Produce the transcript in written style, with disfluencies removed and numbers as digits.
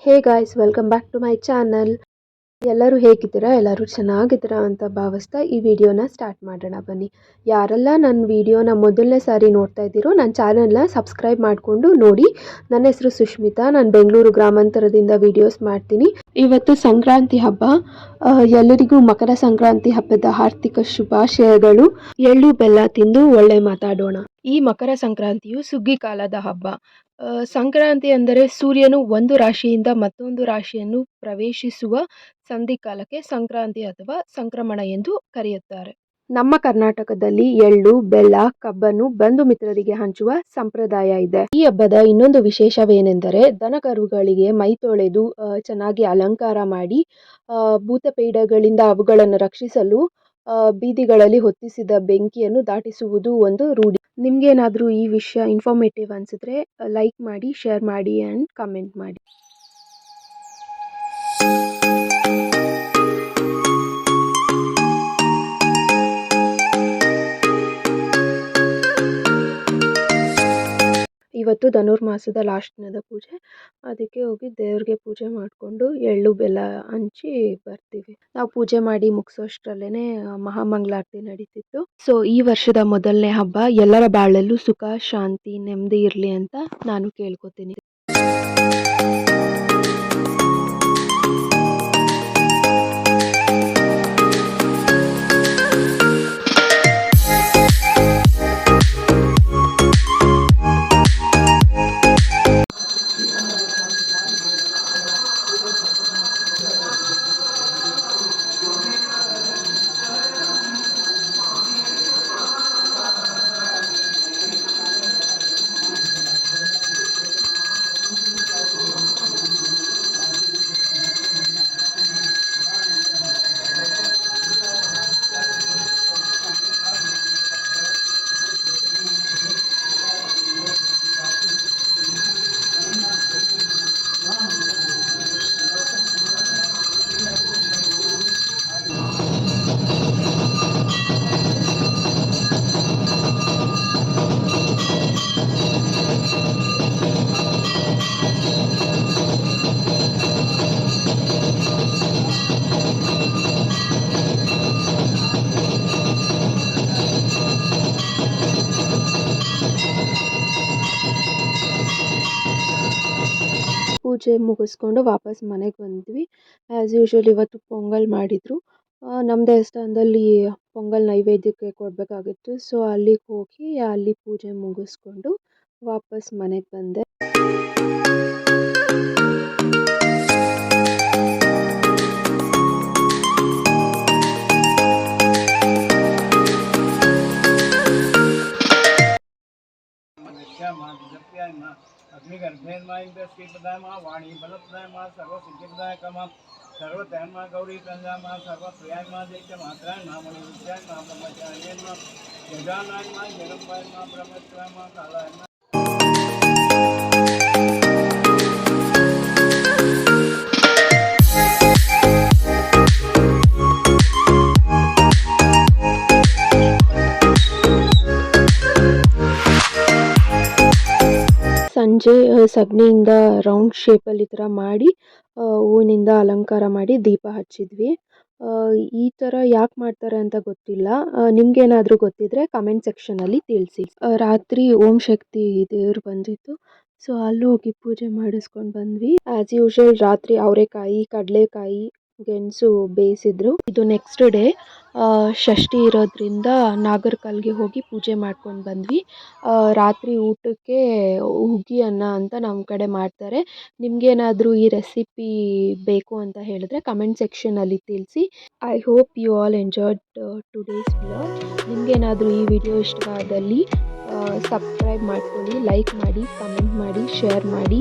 Hey guys, welcome back to my channel. ಎಲ್ಲರೂ ಹೇಗಿದ್ದೀರಾ? ಎಲ್ಲರೂ ಚೆನ್ನಾಗಿದ್ದೀರಾ ಅಂತ ಭಾವಿಸ್ತಾ ಈ ವಿಡಿಯೋನ ಸ್ಟಾರ್ಟ್ ಮಾಡೋಣ ಬನ್ನಿ. ಯಾರೆಲ್ಲ ನನ್ನ ವಿಡಿಯೋನ ಮೊದಲನೇ ಸಾರಿ ನೋಡ್ತಾ ಇದ್ದೀರೋ ನನ್ನ ಚಾನಲ್ನ ಸಬ್ಸ್ಕ್ರೈಬ್ ಮಾಡಿಕೊಂಡು ನೋಡಿ. ನನ್ನ ಹೆಸರು ಸುಷ್ಮಿತಾ. ನಾನು ಬೆಂಗಳೂರು ಗ್ರಾಮಾಂತರದಿಂದ ವಿಡಿಯೋಸ್ ಮಾಡ್ತೀನಿ. ಇವತ್ತು ಸಂಕ್ರಾಂತಿ ಹಬ್ಬ. ಎಲ್ಲರಿಗೂ ಮಕರ ಸಂಕ್ರಾಂತಿ ಹಬ್ಬದ ಆರ್ಥಿಕ ಶುಭಾಶಯಗಳು. ಎಳ್ಳು ಬೆಲ್ಲ ತಿಂದು ಒಳ್ಳೆ ಮಾತಾಡೋಣ. ಈ ಮಕರ ಸಂಕ್ರಾಂತಿಯು ಸುಗ್ಗಿ ಕಾಲದ ಹಬ್ಬ. ಸಂಕ್ರಾಂತಿ ಅಂದರೆ ಸೂರ್ಯನು ಒಂದು ರಾಶಿಯಿಂದ ಮತ್ತೊಂದು ರಾಶಿಯನ್ನು ಪ್ರವೇಶಿಸುವ ಸಂಧಿಕಾಲಕ್ಕೆ ಸಂಕ್ರಾಂತಿ ಅಥವಾ ಸಂಕ್ರಮಣ ಎಂದು ಕರೆಯುತ್ತಾರೆ. ನಮ್ಮ ಕರ್ನಾಟಕದಲ್ಲಿ ಎಳ್ಳು ಬೆಲ್ಲ ಕಬ್ಬನ್ನು ಬಂಧು ಮಿತ್ರರಿಗೆ ಹಂಚುವ ಸಂಪ್ರದಾಯ ಇದೆ. ಈ ಹಬ್ಬದ ಇನ್ನೊಂದು ವಿಶೇಷವೇನೆಂದರೆ ದನಕರುಗಳಿಗೆ ಮೈ ತೊಳೆದು ಚೆನ್ನಾಗಿ ಅಲಂಕಾರ ಮಾಡಿ ಭೂತಪೇಡಗಳಿಂದ ಅವುಗಳನ್ನು ರಕ್ಷಿಸಲು ಬೀದಿಗಳಲ್ಲಿ ಹೊತ್ತಿಸಿದ ಬೆಂಕಿಯನ್ನು ದಾಟಿಸುವುದು ಒಂದು ರೂಢಿ. ನಿಮ್ಗೇನಾದರೂ ಈ ವಿಷಯ ಇನ್ಫಾರ್ಮೇಟಿವ್ ಅನಿಸಿದ್ರೆ ಲೈಕ್ ಮಾಡಿ, ಶೇರ್ ಮಾಡಿ ಆ್ಯಂಡ್ ಕಮೆಂಟ್ ಮಾಡಿ. ಇವತ್ತು ಧನುರ್ಮಾಸದ ಲಾಸ್ಟ್ ದಿನದ ಪೂಜೆ. ಅದಕ್ಕೆ ಹೋಗಿ ದೇವ್ರಿಗೆ ಪೂಜೆ ಮಾಡಿಕೊಂಡು ಎಳ್ಳು ಬೆಲ್ಲ ಹಂಚಿ ಬರ್ತೀವಿ. ನಾವು ಪೂಜೆ ಮಾಡಿ ಮುಗಿಸೋಷ್ಟ್ರಲ್ಲೇ ಮಹಾಮಂಗಳಾರತಿ ನಡೀತಿತ್ತು. ಸೊ ಈ ವರ್ಷದ ಮೊದಲನೇ ಹಬ್ಬ ಎಲ್ಲರ ಬಾಳಲ್ಲೂ ಸುಖ ಶಾಂತಿ ನೆಮ್ಮದಿ ಇರಲಿ ಅಂತ ನಾನು ಕೇಳ್ಕೊತೀನಿ. ಪೂಜೆ ಮುಗಿಸ್ಕೊಂಡು ವಾಪಸ್ ಮನೆಗೆ ಬಂದ್ವಿ. ಆ್ಯಸ್ ಯೂಶ್ವಲ್ ಇವತ್ತು ಪೊಂಗಲ್ ಮಾಡಿದರು. ನಮ್ಮ ದೇವಸ್ಥಾನದಲ್ಲಿ ಪೊಂಗಲ್ ನೈವೇದ್ಯಕ್ಕೆ ಕೊಡಬೇಕಾಗಿತ್ತು. ಸೊ ಅಲ್ಲಿಗೆ ಹೋಗಿ ಅಲ್ಲಿ ಪೂಜೆ ಮುಗಿಸ್ಕೊಂಡು ವಾಪಸ್ ಮನೆಗೆ ಬಂದೆ. अग्निगर्भेन्मा वाणी बलप्रदायमा सर्वसिद्धिप्रदायकमा सर्वधर्मा गौरी प्रदामा सर्वप्रियायमा दैत्यमात्रायमा मणिविद्यायमा ब्रह्मचार्यमा गजानायमा जगम्बायमा ब्रह्मत्वायमा कालायमा. ಸಂಜೆ ಸಗಣಿಯಿಂದ ರೌಂಡ್ ಶೇಪಲ್ಲಿ ಈ ಥರ ಮಾಡಿ ಹೂವಿನಿಂದ ಅಲಂಕಾರ ಮಾಡಿ ದೀಪ ಹಚ್ಚಿದ್ವಿ. ಈ ಥರ ಯಾಕೆ ಮಾಡ್ತಾರೆ ಅಂತ ಗೊತ್ತಿಲ್ಲ. ನಿಮ್ಗೇನಾದರೂ ಗೊತ್ತಿದ್ರೆ ಕಮೆಂಟ್ ಸೆಕ್ಷನಲ್ಲಿ ತಿಳಿಸಿ. ರಾತ್ರಿ ಓಂ ಶಕ್ತಿ ದೇವ್ರು ಬಂದಿತ್ತು. ಸೊ ಅಲ್ಲಿ ಹೋಗಿ ಪೂಜೆ ಮಾಡಿಸ್ಕೊಂಡು ಬಂದ್ವಿ. ಆ್ಯಸ್ ಯೂಶ್ವಲ್ ರಾತ್ರಿ ಅವರೆಕಾಯಿ ಕಡಲೆಕಾಯಿ ಗೆಣಸು ಬೇಯಿಸಿದ್ರು. ಇದು ನೆಕ್ಸ್ಟ್ ಡೇ ಷಷ್ಠಿ ಇರೋದ್ರಿಂದ ನಾಗರಕಲ್ಗೆ ಹೋಗಿ ಪೂಜೆ ಮಾಡ್ಕೊಂಡು ಬಂದ್ವಿ. ರಾತ್ರಿ ಊಟಕ್ಕೆ ಹುಗ್ಗಿ ಅನ್ನ ಅಂತ ನಮ್ಮ ಕಡೆ ಮಾಡ್ತಾರೆ. ನಿಮಗೇನಾದರೂ ಈ ರೆಸಿಪಿ ಬೇಕು ಅಂತ ಹೇಳಿದ್ರೆ ಕಮೆಂಟ್ ಸೆಕ್ಷನಲ್ಲಿ ತಿಳಿಸಿ. I hope you all enjoyed today's vlog. ನಿಮಗೇನಾದರೂ ಈ ವಿಡಿಯೋ ಇಷ್ಟವಾದಲ್ಲಿ ಸಬ್ಸ್ಕ್ರೈಬ್ ಮಾಡ್ಕೊಳ್ಳಿ, ಲೈಕ್ ಮಾಡಿ, ಕಮೆಂಟ್ ಮಾಡಿ, ಶೇರ್ ಮಾಡಿ.